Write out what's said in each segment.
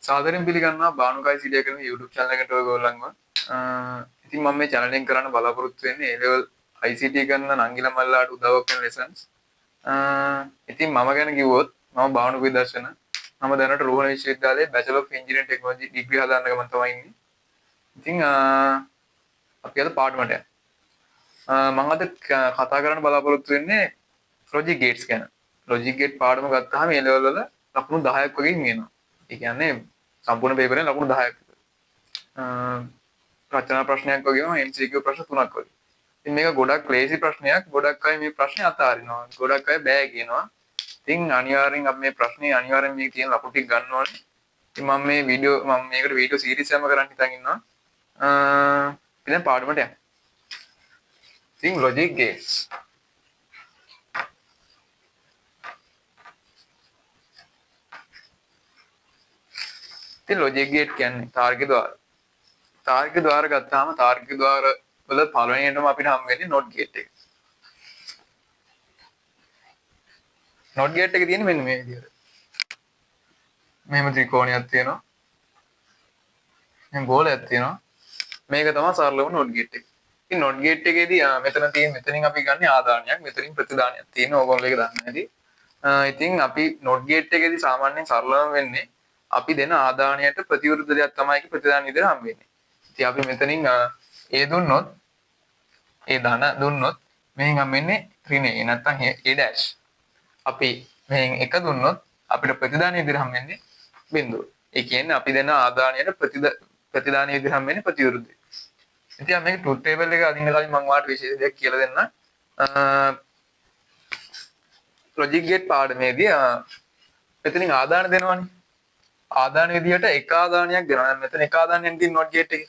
සාදරයෙන් පිළිගන්නවා බානුකායි සිටිය කරන YouTube channel එකට ඔයගොල්ලන්ව. ඉතින් මම මේ channel එක කරන්න බලාපොරොත්තු වෙන්නේ A level ICT කරන නංගිලා මල්ලාට උදව්වක් වෙන lessons. ඉතින් මම ගැන කිව්වොත් මම බානු විදර්ශන. මම දැනට රෝහණ විශ්වවිද්‍යාලයේ Bachelor of Engineering Technology degree හදාන්න ගමන් තමයි ඉන්නේ. ඉතින් අපි අද පාඩමට යනවා. මම අද කතා කරන්න බලාපොරොත්තු වෙන්නේ logic gates ගැන. logic gate පාඩම ගත්තාම A level වල ලකුණු 10ක් වගේ එනවා. ඒ කියන්නේ සම්පූර්ණ පේපරෙන් ලකුණු 10ක්. රචනා ප්‍රශ්නයක් වගේම MCQ ප්‍රශ්න 3ක් වගේ. ඉතින් මේක ගොඩක් ලේසි ප්‍රශ්නයක්. ගොඩක් අය මේ ප්‍රශ්නේ අතාරිනවා. ගොඩක් අය බෑ කියනවා. ඉතින් අනිවාර්යෙන් අපි මේ ප්‍රශ්නේ අනිවාර්යෙන් මේ තියෙන ලකුණු ටික ගන්න ඕනේ. ඉතින් මම මේකට වීඩියෝ සීරීස් එකක් කරන්න හිතන් ඉන්නවා. ඉතින් පාඩමට යන්න. ඉතින් logic gates. ඉතින් logic gate කියන්නේ තාර්කික ద్వාර. තාර්කික ద్వාර ගත්තාම තාර්කික ద్వාර වල පළවෙනියටම අපිට හම් වෙන්නේ not gate එක. not gate එකේ තියෙන්නේ මෙන්න මේ විදිහට. මෙහෙම ත්‍රිකෝණයක් තියෙනවා. මෙහෙම ගෝලයක් තියෙනවා. මේක තමයි සරලම not gate එක. ඉතින් not gate එකේදී මෙතනින් අපි ගන්න ආදානයක්, මෙතනින් ප්‍රතිදානයක් තියෙනවා. ඕගොල්ලෝ ඒක දන්න ඇති. ඉතින් අපි not gate එකේදී සාමාන්‍යයෙන් සරලම වෙන්නේ අපි දෙන ආදානයට ප්‍රතිවිරුද්ධ දෙයක් තමයි ප්‍රතිදාන විදිහට හම් වෙන්නේ. ඉතින් අපි මෙතනින් A දුන්නොත් A ධන දුන්නොත් මෙහෙන් හම් වෙන්නේ ඍණ A නැත්නම් A'. අපි මෙහෙන් 1 දුන්නොත් අපිට ප්‍රතිදාන විදිහට හම් වෙන්නේ බිඳුව. ඒ කියන්නේ අපි දෙන ආදානයට ප්‍රතිදාන විදිහට හම් වෙන්නේ ප්‍රතිවිරුද්ධ. ඉතින් මේක ට්‍රූත් ටේබල් එක අදින්න කලින් මම ඔයාලට විශේෂ දෙයක් කියලා දෙන්න. logic gate පාඩමේදී මෙතනින් ආදාන දෙනවනේ. ආදාන විදිහට එක ආදානයක් දෙනවා. මෙතන එක ආදානයක් තියෙන not gate එකේ.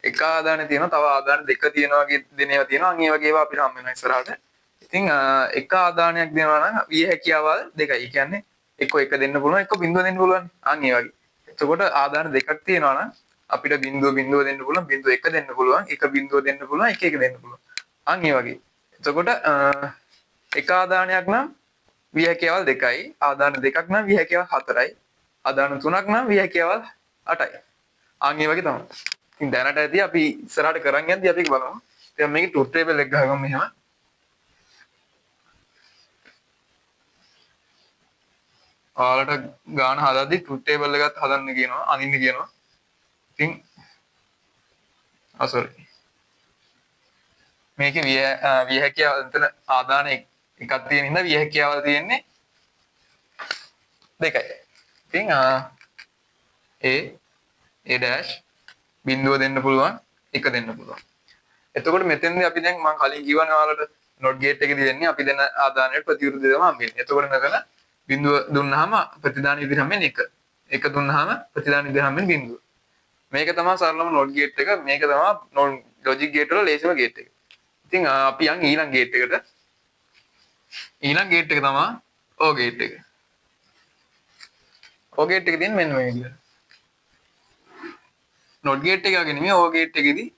එක ආදානයක් තියෙනවා. තව ආදාන දෙක තියෙනවා වගේ දෙන ඒවා තියෙනවා. අන් ඒ වගේ ඒවා අපිට හම් වෙනවා ඉස්සරහට. ඉතින් එක ආදානයක් දෙනවා නම් විය හැකියාවල් දෙකයි. ඒ කියන්නේ එක්ක 1 දෙන්න පුළුවන්, එක්ක බිඳුව දෙන්න පුළුවන්. අන් ඒ වගේ. එතකොට ආදාන දෙකක් තියෙනවා නම් අපිට බිඳුව දෙන්න පුළුවන්, බිඳුව 1 දෙන්න පුළුවන්, 1 බිඳුව දෙන්න පුළුවන්, 1 1 දෙන්න පුළුවන්. අන් ඒ වගේ. එතකොට එක ආදානයක් නම් විය හැකියාවල් දෙකයි, ආදාන දෙකක් නම් විය හැකියාවල් 4යි. ආදාන 3ක් නම් විය හැකියාවල් 8යි. අන් ඒ වගේ තමයි. ඉතින් දැනට ඇති අපි ඉස්සරහට කරන් යද්දී අපි බලමු. දැන් මේකේ ට්‍රූත් ටේබල් එක ගහගමු මෙහෙම. ඔයාලට ගාන හදද්දි ට්‍රූත් ටේබල් එකත් හදන්න කියනවා, අනින්න කියනවා. ඉතින් sorry. මේකේ විය හැකියාවල් එතන ආදාන එකක් තියෙන හින්දා විය හැකියාවල් තියෙන්නේ දෙකයි. ඉතින් A' බිඳුව දෙන්න පුළුවන්, 1 දෙන්න පුළුවන්. එතකොට මෙතෙන්දී අපි දැන් මම කලින් කිව්වනේ ඔයාලට not gate එකේදී දෙන්නේ අපි දෙන ආදානයට ප්‍රතිවිරුද්ධ දේම හම්බෙන්නේ. එතකොට මෙතන බිඳුව දුන්නාම ප්‍රතිදාන විදිහට හම්බෙන්නේ 1. 1 දුන්නාම ප්‍රතිදාන විදිහට හම්බෙන්නේ බිඳුව. මේක තමයි සරලම not gate එක. මේක තමයි logic gate වල ලේසිම gate එක. ඉතින් අපි යන් ඊළඟ gate එකට. ඊළඟ gate එක තමයි O gate එක. O gate එකේ තියෙන මෙන්න මේ විදිහට. not gate එක වගේ නෙමෙයි O gate එකේදී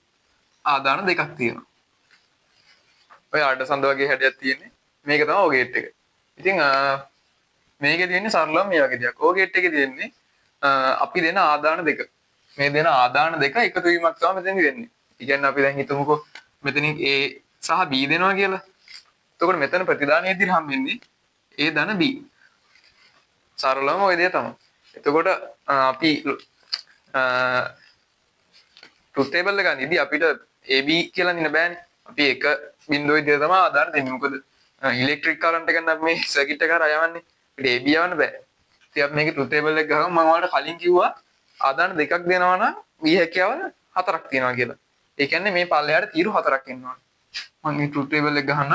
ආදාන දෙකක් තියෙනවා. ඔය අඩසඳ වගේ හැඩයක් තියෙන්නේ. මේක තමයි O gate එක. ඉතින් මේකේ තියෙන්නේ සරලම මේ වගේ දෙයක්. O gate එකේ තියෙන්නේ අපි දෙන ආදාන දෙක. මේ දෙන ආදාන දෙක එකතු වීමක් තමයි මෙතෙන්දි වෙන්නේ. ඒ කියන්නේ අපි දැන් හිතමුකෝ මෙතනින් A සහ B දෙනවා කියලා. එතකොට මෙතන ප්‍රතිදානයේ විදිහට හම් වෙන්නේ A ධන B. සරලම ඔය දේ තමයි. එතකොට අපි ට්‍රූත් ටේබල් එක ගන්නදී අපිට AB කියලා දෙන්න බෑනේ. අපි 1 බිඳුව විදිහට තමයි ආදාන දෙන්නේ. මොකද ඉලෙක්ට්‍රික් කරන්ට් එකෙන් අපි මේ සර්කිට් එක හරහා යවන්නේ. අපිට AB යවන්න බෑ. ඉතින් අපි මේකේ ට්‍රූත් ටේබල් එක ගහම මම ඔයාලට කලින් කිව්වා ආදාන දෙකක් දෙනවා නම් විය හැකියාවල 4ක් තියෙනවා කියලා. ඒ කියන්නේ මේ පල්ලෙහාට තීරු 4ක් එනවා. මම මේ ට්‍රූත් ටේබල් එක ගහන්න.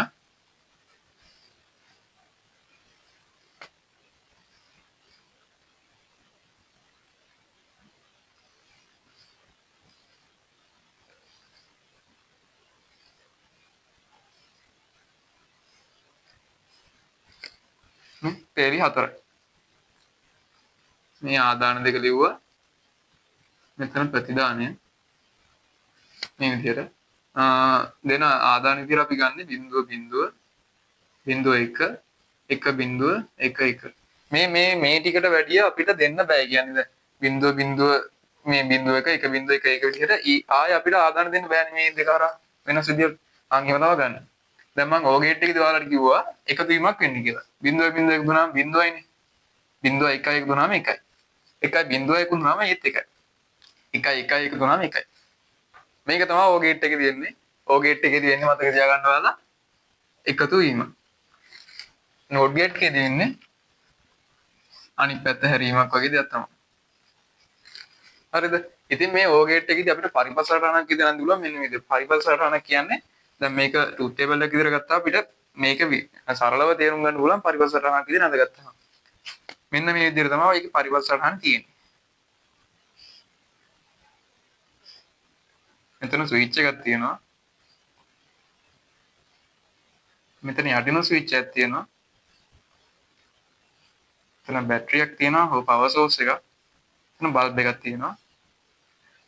තේරි 4යි. මේ ආදාන දෙක ලිව්වා. මෙතන ප්‍රතිදානය මේ විදිහට දෙන ආදාන විදිහට අපි ගන්න බිඳුව 1 1 බිඳුව 1 1. මේ ටිකට වැඩිය අපිට දෙන්න බෑ කියන්නේ බිඳුව මේ බිඳුව එක 1.1 විදිහට ආය අපිට ආදාන දෙන්න බෑනේ මේ දෙක හරහා වෙනස් විදිහට. ආන් එහෙම තව ගන්න. දැන් මම ඕ ගේට් එකේදී ඔයාලට කිව්වා එකතු වීමක් වෙන්නේ කියලා. 0.1 එකතු වුණාම 0යිනේ. 0.1 එකතු වුණාම 1යි. 1.0 එකතු වුණාම ඒත් 1යි. 1.1 එකතු වුණාම 1යි. මේක තමයි ඕ ගේට් එකේදී වෙන්නේ. ඕ ගේට් එකේදී වෙන්නේ මතක තියාගන්න ඔයාලා එකතු වීම. නෝට් ගේට් එකේදී වෙන්නේ අනිත් පැත්ත හැරීමක් වගේ දෙයක් තමයි. හරිද? ඉතින් මේ ඕ ගේට් එකේදී අපිට පරිපථ සටහනක් විදිහට අඳුල්ලා මෙන්න මේ විදිහට. පරිපථ සටහනක් කියන්නේ දැන් මේක ට්‍රූත් ටේබල් එක විදිහට ගත්තා අපිට මේක සරලව තේරුම් ගන්න පුළුවන් පරිපථ සටහනක් විදිහට අඳගත්තා. මෙන්න මේ විදිහට තමයි ඒකේ පරිපථ සටහන තියෙන්නේ. මෙතන ස්විච් එකක් තියෙනවා. මෙතන යටිනු ස්විච් එකක් තියෙනවා. එතන බැටරියක් තියෙනවා, හෝ පවර් සෝස් එකක්. එතන බල්බ් එකක් තියෙනවා.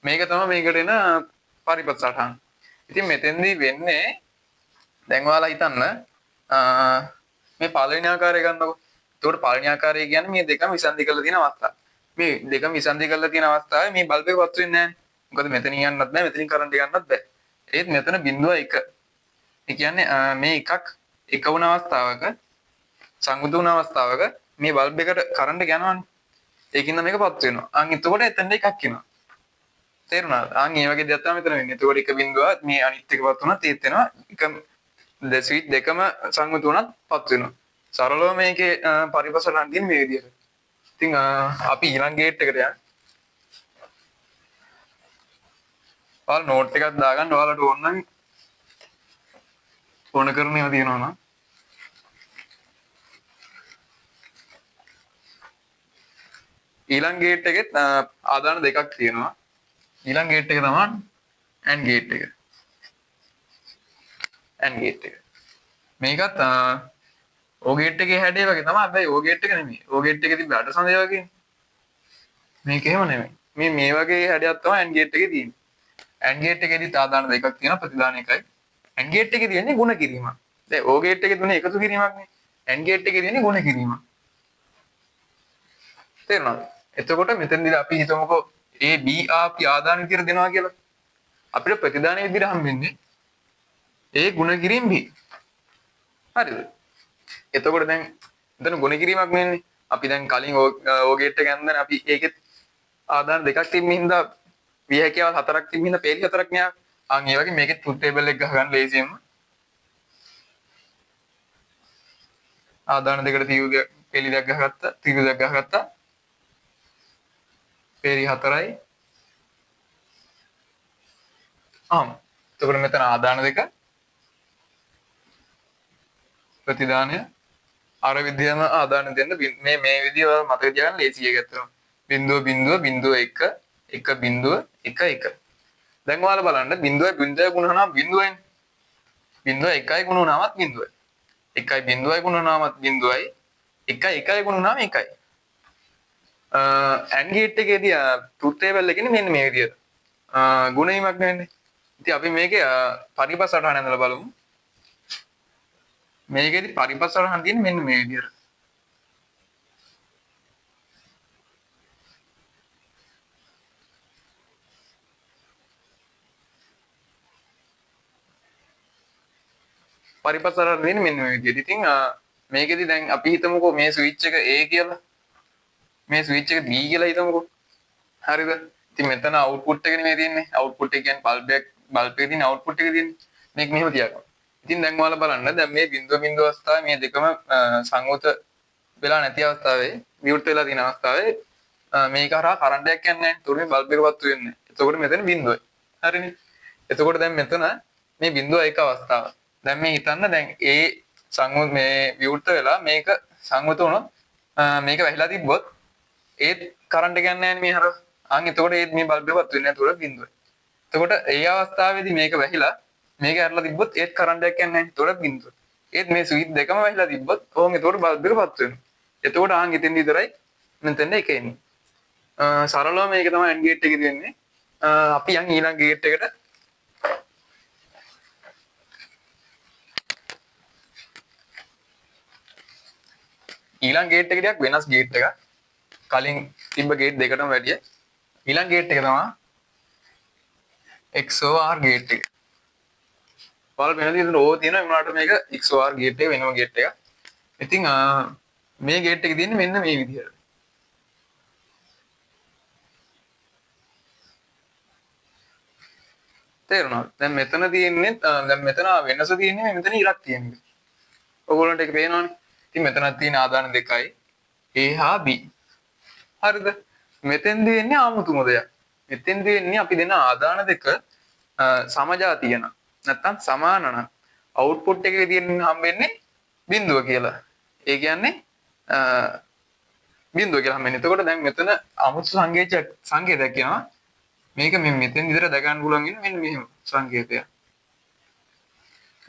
මේක තමයි මේකට එන පරිපථ සටහන. ඉතින් මෙතෙන්දී වෙන්නේ දැන් ඔයාලා හිතන්න මේ පළවෙනි ආකාරය ගන්නකො. එතකොට පළවෙනි ආකාරය කියන්නේ මේ දෙකම විසන්ධි කරලා තියෙන අවස්ථාව. මේ දෙකම විසන්ධි කරලා තියෙන අවස්ථාවේ මේ බල්බ් එක වත් වෙන්නේ නැහැ. මොකද මෙතනින් යන්නත් බෑ, මෙතනින් කරන්ට් එක යන්නත් බෑ. ඒත් මෙතන 0.1. ඒ කියන්නේ මේ එකක් එක වුණ අවස්ථාවක සංයුත වුණ අවස්ථාවක මේ බල්බ් එකට කරන්ට් එක යනවනේ. ඒකින්ද මේක පත් වෙනවා. අන් එතකොට එතන එකක් එනවා. තේරුණාද? අන් ඒ වගේ දෙයක් තමයි මෙතන වෙන්නේ. එතකොට එක බිඳුවක් මේ අනිත් එකපත් වුණත් ඒත් වෙනවා. එක ස්විච් දෙකම සංයුත වුණත් පත් වෙනවා. සරලව මේකේ පරිපථ සටහන් තියෙන මේ විදිහට. ඉතින් අපි ඊළඟ ගේට් එකට යන්න. ඔයාලා නෝට් එකක් දාගන්න. ඔයාලට ඕන නම් ඕන කරන ඒවා තියෙනවා නම් ඊළඟ ගේට් එකෙත් ආදාන දෙකක් තියෙනවා. ඊළඟ ගේට් එක තමයි AND ගේට් එක. AND ගේට් එක. මේකත් ඕ ගේට් එකේ හැඩය වගේ තමයි. හැබැයි ඕ ගේට් එක නෙමෙයි. ඕ ගේට් එකේ තිබ්බ අට සඳය වගේ. මේක එහෙම නෙමෙයි. මේ වගේ හැඩයක් තමයි AND ගේට් එකේ තියෙන්නේ. AND ගේට් එකේදී ආදාන දෙකක් තියෙනවා, ප්‍රතිදාන එකයි. AND ගේට් එකේ තියෙන්නේ ගුණ කිරීමක්. දැන් ඕ ගේට් එකේ තුනේ එකතු කිරීමක් නේ. AND ගේට් එකේ තියෙන්නේ ගුණ කිරීමක්. තේරුණාද? එතකොට මෙතනදී අපි හිතමුකෝ A B අපි ආදාන විදියට දෙනවා කියලා. අපිට ප්‍රතිදාන විදියට හම්බෙන්නේ A ගුණ කිරීම B. හරිද? එතකොට දැන් එතන ගුණ කිරීමක් නෙන්නේ. අපි දැන් කලින් ඕ ගේට් එක ගන්න අපි ඒකෙත් ආදාන දෙකක් තිබ්බින් හින්දා විහැකියාවල් හතරක් තිබ්බින් හින්දා පේලි හතරක් නේ. අන් ඒ වගේ මේකේ ට්‍රූත් ටේබල් එක ගහගන්න ලේසියෙන්ම ආදාන දෙකට තීව්‍ර පේලි දෙකක් ගහගත්තා, තීව්‍ර දෙකක් ගහගත්තා. පේලි හතරයි. එතකොට මෙතන ආදාන දෙක ප්‍රතිදානය අර විදියම ආදාන දෙන්න මේ විදිය වල මතක තියාගන්න ලේසියි ගැත්තම 0.0.1 1.1 දැන් ඔයාලා බලන්න 0.0 ගුණනාම 0යි 0.1 ගුණනාමත් 0යි 1.0 ගුණනාමත් 0යි 1.1 ගුණනාම 1යි AND ගේට් එකේදී ට්‍රූත් ටේබල් එකේ මෙන්න මේ විදියට ගුණ වීමක් නෙන්නේ. ඉතින් අපි මේකේ පරිපථ සටහන ඇඳලා බලමු. මේකෙදි පරිපථ සටහන තියෙන්නේ මෙන්න මේ විදියට. පරිපථ සටහන තියෙන්නේ මෙන්න මේ විදියට. ඉතින් මේකෙදි දැන් අපි හිතමුකෝ මේ ස්විච් එක A කියලා. මේ ස්විච් එක B කියලා හිතමුකෝ. හරිද? ඉතින් මෙතන අවුට්පුට් එක නෙමෙයි තියෙන්නේ. අවුට්පුට් එක කියන්නේ බල්බ් එකේ තියෙන අවුට්පුට් එක තියෙන්නේ. මේක මෙහෙම තියාගන්න. ඉතින් දැන් ඔයාලා බලන්න දැන් මේ බිඳුව අවස්ථාවේ මේ දෙකම සංයුත වෙලා නැති අවස්ථාවේ මියුට් වෙලා තියෙන අවස්ථාවේ මේක හරහා කරන්ට් එකක් යන්නේ නැහැ. ඒතකොට මේ බල්බ් එක වත්තු වෙන්නේ නැහැ. එතකොට මෙතන බිඳුවයි. හරිනේ. එතකොට දැන් මෙතන මේ බිඳුව එක අවස්ථාව. දැන් මේ හිතන්න දැන් ඒ සංයුත මේ මියුට් වෙලා මේක සංයුත වුණොත් මේක වැහිලා තිබ්බොත් ඒත් කරන්ට් එක යන්නේ නැහැ මේ හරහා. එතකොට ඒත් මේ බල්බ් එක වත්තු වෙන්නේ නැහැ. එතකොට බිඳුවයි. එතකොට ඒ අවස්ථාවේදී මේක වැහිලා මේක ඇරලා තිබ්බොත් ඒත් කරන්ට් එකක් යන්නේ නැහැ. එතකොට බිඳුව. ඒත් මේ ස්විච් දෙකම වැහිලා තිබ්බොත් ඕන් එතකොට බල්බ් එක පත් වෙනවා. එතකොට ඉතින් විතරයි මෙතෙන්ද එක එන්නේ. සරලව මේක තමයි AND ගේට් එකේ තියෙන්නේ. අපි යන් ඊළඟ ගේට් එකට. ඊළඟ ගේට් එක ටිකක් වෙනස් ගේට් එකක්. කලින් තිබ්බ ගේට් දෙකටම වැඩිය ඊළඟ ගේට් එක තමයි XOR ගේට් එක. ඔයාලා වෙන විදිහට ඕව තියෙනවා උනාට මේක XOR ගේට් එක වෙනම ගේට් එකක්. ඉතින් මේ ගේට් එක තියෙන්නේ මෙන්න මේ විදිහට. තේරුණාද? දැන් මෙතන තියෙන්නේ දැන් මෙතන වෙනස තියෙන්නේ මෙතන ඉරක් තියෙන එක. ඔයගොල්ලන්ට ඒක පේනවනේ. ඉතින් මෙතනක් තියෙන ආදාන දෙකයි A හා B. හරිද? මෙතෙන්දී එන්නේ ආමුතුම දෙයක්. මෙතෙන්දී එන්නේ අපි දෙන ආදාන දෙක සමජාතිය නම් නැත්තම් සමාන නම් අවුට්පුට් එකේ තියෙන හම්බෙන්නේ බිඳුව කියලා. ඒ කියන්නේ බිඳුව කියලා හම්බෙන්නේ. එතකොට දැන් මෙතන අමුතු සංකේතයක් කියනවා. මේක මෙතෙන් විතර දගන්න පුළුවන් ඉන්නේ මෙන්න මෙහෙම සංකේතයක්.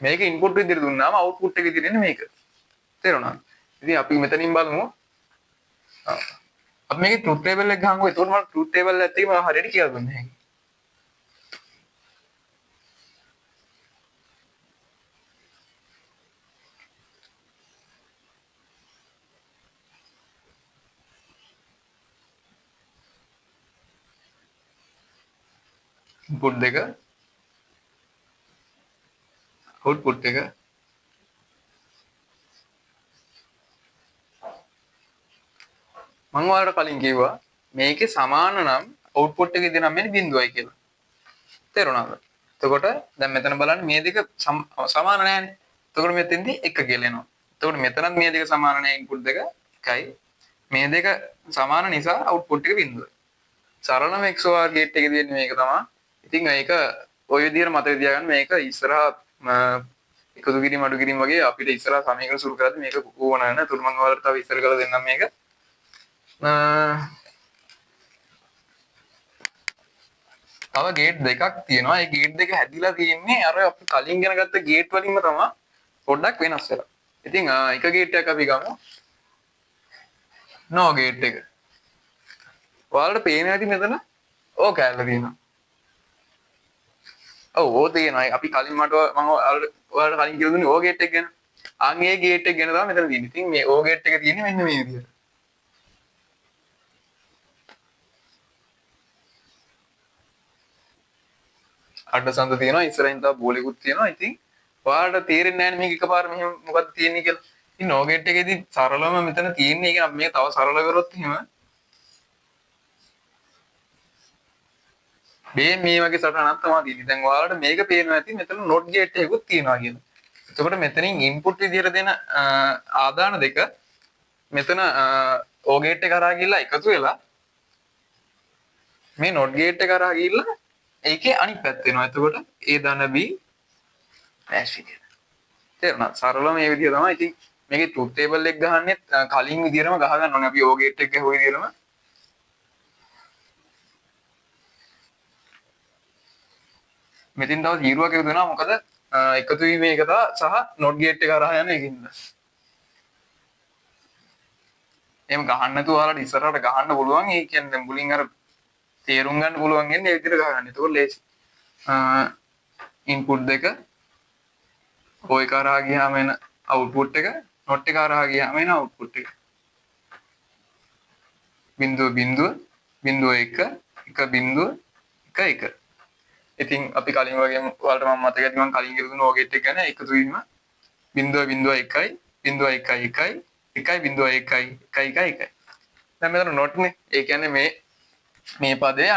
මේක ඉන්පුට් විදිහට දුන්නාම අවුට්පුට් එකේ තියෙන්නේ මේක. තේරුණාද? ඉතින් අපි මෙතනින් බලමු. අපි මේකේ ට්‍රූත් ටේබල් එක ගහමුකෝ. එතකොට මම ට්‍රූත් ටේබල් එකත් එක්ක මම හරියට කියලා දුන්නා හැකියි. ඉන්පුට් දෙක අවුට්පුට් එක මම ඔයාලට කලින් කිව්වා මේකේ සමාන නම් අවුට්පුට් එකේ දෙනම් මෙන්න බිඳුවයි කියලා. තේරුණාද? එතකොට දැන් මෙතන බලන්න මේ දෙක සමාන නැහැනේ. එතකොට මෙතෙන්දී 1 කියලා එනවා. එතකොට මෙතනත් මේ දෙක සමාන නැහැ ඉන්පුට් දෙක 1යි. මේ දෙක සමාන නිසා අවුට්පුට් එක බිඳුවයි. සරලම XOR ගේට් එකේ තියෙන්නේ මේක තමයි. ඉතින් ඒක ඔය විදිහට මතක තියාගන්න මේක ඉස්සරහා එකතු කිරීම අඩු කිරීම වගේ අපිට ඉස්සරහා සමීකරණ සුළු කරද්දී මේක ඕන නැහැ. ඒතර මම ඔයාලට තව ඉස්සර කරලා දෙන්නම් මේක. තව ගේට් දෙකක් තියෙනවා. ඒ ගේට් දෙක හැදිලා තියෙන්නේ අර අපි කලින් ඉගෙන ගත්ත ගේට් වලින්ම තමයි පොඩ්ඩක් වෙනස් වෙලා. ඉතින් එක ගේට් එකක් අපි ගමු. නෝ ගේට් එක. ඔයාලට පේන ඇති මෙතන ඕ කැලේ තියෙනවා. ඔව් ඕ තියෙනවා. අපි කලින් මම ඔයාලට කලින් කියලා දුන්නේ ඕ ගේට් එක ගැන. අන් ඒ ගේට් එක ගැන තමයි මෙතන තියෙන්නේ. ඉතින් මේ ඕ ගේට් එක තියෙන්නේ මෙන්න මේ විදිහට. අඩසන්ත තියෙනවා ඉස්සරහින් තව බෝලෙකුත් තියෙනවා. ඉතින් ඔයාලට තේරෙන්නේ නැහැ මේක එකපාර මෙහෙම මොකක්ද තියෙන්නේ කියලා. ඉතින් නෝ ගේට් එකේදී සරලවම මෙතන තියෙන්නේ. ඒක අපි මේක තව සරල කරොත් එහෙම මේ වගේ සටහනක් තමයි තියෙන්නේ. දැන් ඔයාලට මේක පේනවා ඇති මෙතන not gate එකකුත් තියෙනවා කියලා. එතකොට මෙතනින් input විදියට දෙන ආදාන දෙක මෙතන O gate එක කරා ගිහිල්ලා එකතු වෙලා මේ not gate එක කරා ගිහිල්ලා ඒකේ අනිත් පැත්ත වෙනවා. එතකොට A ධන B dash විදියට. තේරුණා? සරලව මේ විදිය තමයි. ඉතින් මේකේ truth table එක ගහන්නෙත් කලින් විදියටම ගහ ගන්න ඕනේ. අපි O gate එක ගහුව විදියටම මෙතින් තව 0ක් එකතු වෙනවා. මොකද එකතු වීමේ එක සහ not gate එක හරහා යන එකින්ද. එහෙම ගහන්න නැතුව ඔයාලට ඉස්සරහට ගහන්න පුළුවන්. ඒ කියන්නේ දැන් මුලින් අර තේරුම් ගන්න පුළුවන් වෙන්නේ ඒ විදිහට ගහගන්න. ඒකෝ ලේසි. ඉන්පුට් දෙක ඔය එක හරහා ගියාම එන අවුට්පුට් එක not එක හරහා ගියාම එන අවුට්පුට් එක. බිඳුව බිඳුව බිඳුව 1 1 බිඳුව 1 1. ඉතින් අපි කලින් වගේම ඔයාලට මම මතක ඇති මම කලින් කියලා දුන්න ඕගෙට් එක ගැන එකතු වීම බිඳුව බිඳුව 1යි බිඳුව 1 1යි 1යි බිඳුව 1යි 1 1 1. දැන් මෙතන not නේ. ඒ කියන්නේ මේ පදේ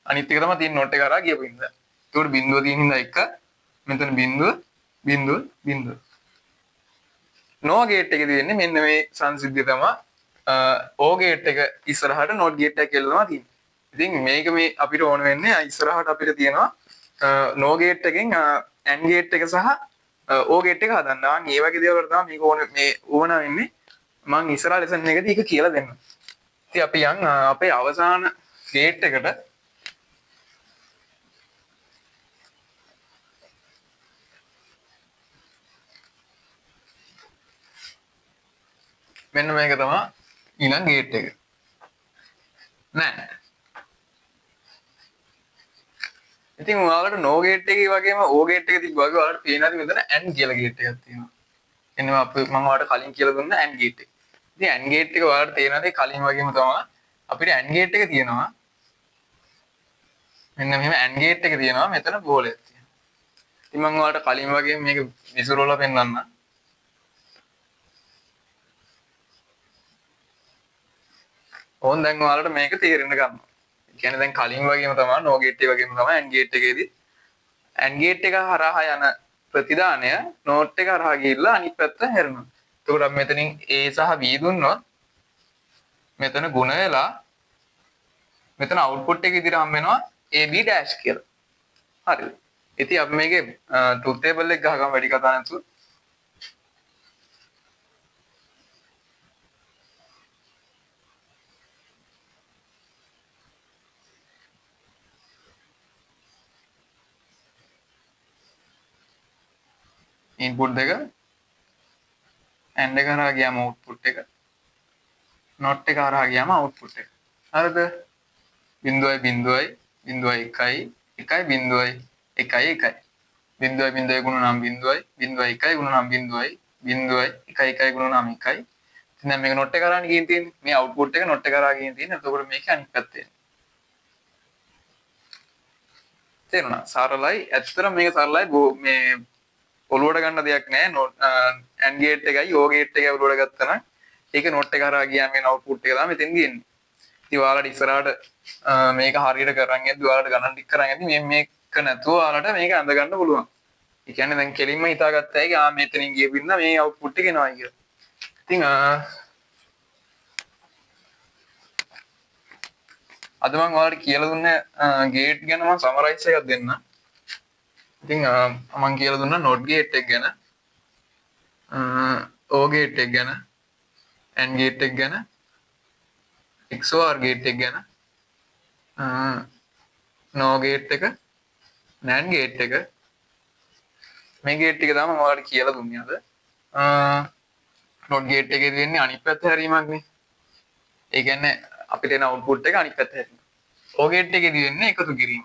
අනිත් එක තමයි තියෙන not එක කරා ගියපු හින්දා. ඒකට බිඳුව තියෙන හින්දා 1 මෙතන බිඳුව බිඳුව බිඳුව. no gate එකේ තියෙන්නේ මෙන්න මේ සංසිද්ධිය තමයි O gate එක ඉස්සරහට not gate එක කෙල්ලනවා තියෙන්නේ. ඉතින් මේක මේ අපිට ඕන වෙන්නේ ඉස්සරහට අපිට තියෙනවා no gate එකෙන් AND gate එක සහ O gate එක හදන්න. ආන් මේ වගේ දේවල් තමයි මේක ඕන වෙන්නේ. මම ඉස්සරහ ලෙසන් එකදී ඒක කියලා දෙන්නම්. ඉතින් අපි යන් අපේ අවසාන gate එකට මෙන්න මේක තමයි ඊළඟ gate එක. නෑ. ඉතින් ඔයාලට no gate එකේ වගේම O gate එකේ තිබ්බ වගේ ඔයාලට පේනවාද මෙතන AND කියලා gate එකක් තියෙනවා. එන්නේ මම ඔයාලට කලින් කියලා දුන්න AND gate එක. ඉතින් AND gate එක ඔයාලට තේරෙනවාද කලින් වගේම තමයි අපිට AND gate එක තියෙනවා. මෙන්න මෙහෙම AND gate එක තියෙනවා. මෙතන බෝලයක් තියෙනවා. ඉතින් මම ඔයාලට කලින් වගේ මේක විසිරවලා පෙන්නන්න. ඕන් දැන් ඔයාලට මේක තේරෙන්න ගන්නවා. ඒ කියන්නේ දැන් කලින් වගේම තමයි NOR gate එක වගේම තමයි AND gate එකේදී AND gate එක හරහා යන ප්‍රතිදානය NOT එක හරහා ගිහිල්ලා අනිත් පැත්ත හැරෙනවා. එතකොට අපි මෙතනින් A සහ B දුන්නොත් මෙතන ගුණ වෙලා මෙතන අවුට්පුට් එක විදිහට හම්බ වෙනවා AB dash කියලා. හරිද? ඉතින් අපි මේකේ truth table එක ගහගමු වැඩි කතා නැතුව. input දෙක AND එක හරහා ගියාම output එක not එක හරහා ගියාම output එක. හරිද? බිඳුවයි බිඳුවයි බිඳුවයි එකයි එකයි බිඳුවයි එකයි එකයි බිඳුවයි බිඳුවයි ගුණ නම් බිඳුවයි බිඳුවයි එකයි ගුණ නම් බිඳුවයි බිඳුවයි එකයි එකයි ගුණ නම් එකයි. ඉතින් දැන් මේක not එක කරානේ ගිහින් තියෙන්නේ. මේ output එක not එක කරා ගිහින් තියෙන්නේ. එතකොට මේක අනිත් පැත්තේ. තේරුණා? සරලයි. ඇත්තටම මේක සරලයි. මේ ඔලුවට ගන්න දෙයක් නැහැ. AND gate එකයි OR gate එකයි ඔලුවට ගත්තා නම් ඒක not එක කරා ගියාම එන output එක තමයි මෙතෙන් තියෙන්නේ. ඉතින් ඔයාලට ඉස්සරහට මේක හරියට කරන් යද්දි ඔයාලට ගණන් ටික කරන් යද්දි මේක නැතුව ඔයාලට මේක අඳ ගන්න පුළුවන්. ඒ කියන්නේ දැන් කෙලින්ම හිතාගත්තා ඇයි මෙතනින් ගියපින්න මේ අවුට්පුට් එක එනවා කියලා. ඉතින් අද මම ඔයාලට කියලා දුන්නේ ගේට් ගැන මම සමරයිස් එකක් දෙන්න. ඉතින් මම කියලා දුන්නා NOT gate එක ගැන, OR gate එක ගැන, AND gate එක ගැන, XOR gate එක ගැන, NOR gate එක, NAND gate එක. මේ gate ටික තමයි මම ඔයාලට කියලා දුන්නේ අද. NOT gate එකේ තියෙන්නේ අනිත් පැත්ත හැරීමක් නේ. ඒ කියන්නේ අපිට එන output එක අනිත් පැත්ත හැරීම. OR gate එකේ තියෙන්නේ එකතු කිරීම.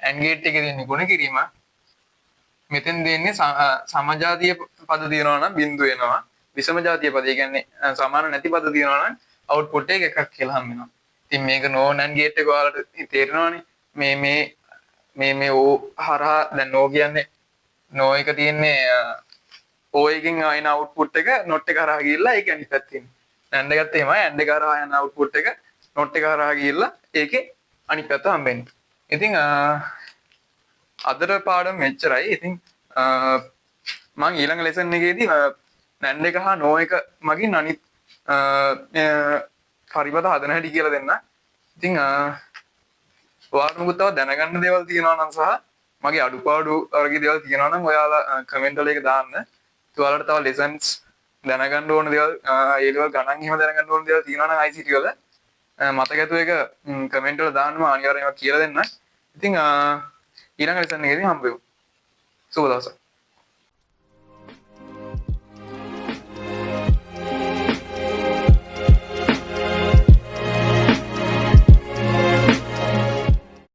AND gate එකේ තියෙන්නේ ගුණ කිරීම. මෙතෙන් දෙන්නේ සමජාතීය පද දිනනවා නම් බිඳු වෙනවා. විෂම ජාතීය පද, ඒ කියන්නේ සමාන නැති පද දිනනවා නම් output එක එකක් කියලා හම් වෙනවා. ඉතින් මේක no NAND gate එක ඔයාලට තේරෙනවනේ. මේ O හරහා දැන් no කියන්නේ no එක තියෙන්නේ O එකකින් ආයෙන output එක not එක හරහා ගිහිල්ලා ඒක අනිත් පැත්තේ ඉන්නේ. NAND එකත් එහෙමයි. AND එක හරහා යන output එක not එක හරහා ගිහිල්ලා ඒකේ අනිත් පැත්ත හම්බෙන්නේ. ඉතින් අදට පාඩම මෙච්චරයි. ඉතින් මම ඊළඟ ලෙසන් එකේදී NAND එක හා no එක මගින් අනිත් පරිපත හදන හැටි කියලා දෙන්න. ඉතින් ඔයාලට මොකද තව දැනගන්න දේවල් තියෙනවා නම් සහ මගේ අඩුපාඩු වර්ගයේ දේවල් තියෙනවා නම් ඔයාලා කමෙන්ට් වල එක දාන්න. ඔයාලට තව ලෙසන්ස් දැනගන්න ඕන දේවල් ඒ ලෙවල් ගණන් එහෙම දැනගන්න ඕන දේවල් තියෙනවා නම් ICT වල මතක ඇතුව එක කමෙන්ට් වල දාන්න. මම අනිවාර්යයෙන්ම කියලා දෙන්න. ඉතින් ඊළඟ ලෙසන් එකේදී හම්බ වෙමු. සුබ දවසක්.